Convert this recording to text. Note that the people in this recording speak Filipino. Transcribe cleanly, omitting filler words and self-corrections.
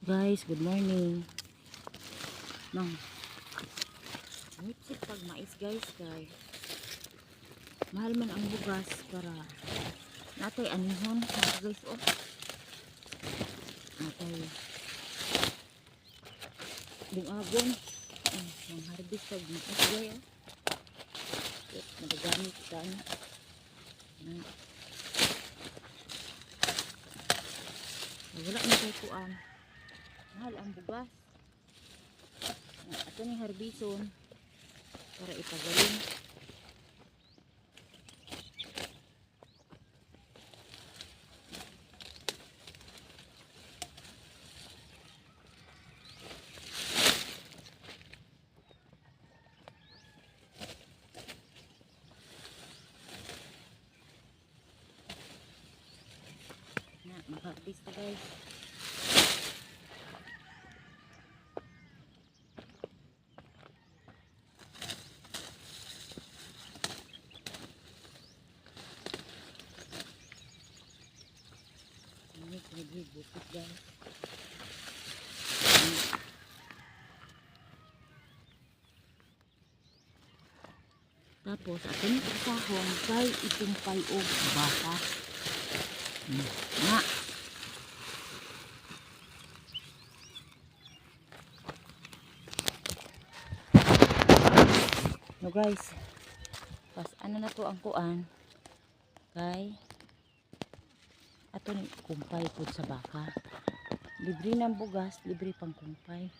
Guys, good morning. Nang nipsip pag mais guys kay mahal man ang bugas para natay anihon guys natay bungagon ang harvest pag mais guys nagagamit ka wala na kay kuan mahal ang bugas ato ni harbison para ipagaling na mag-harvest na guys. Ini bukit guys. Tapos atin isahon kay itumpay og baka. Na. No guys. Pas ano na to ang kuan kay ato ni kumpay po sa baka. Libre ng bugas, libre pang kumpay.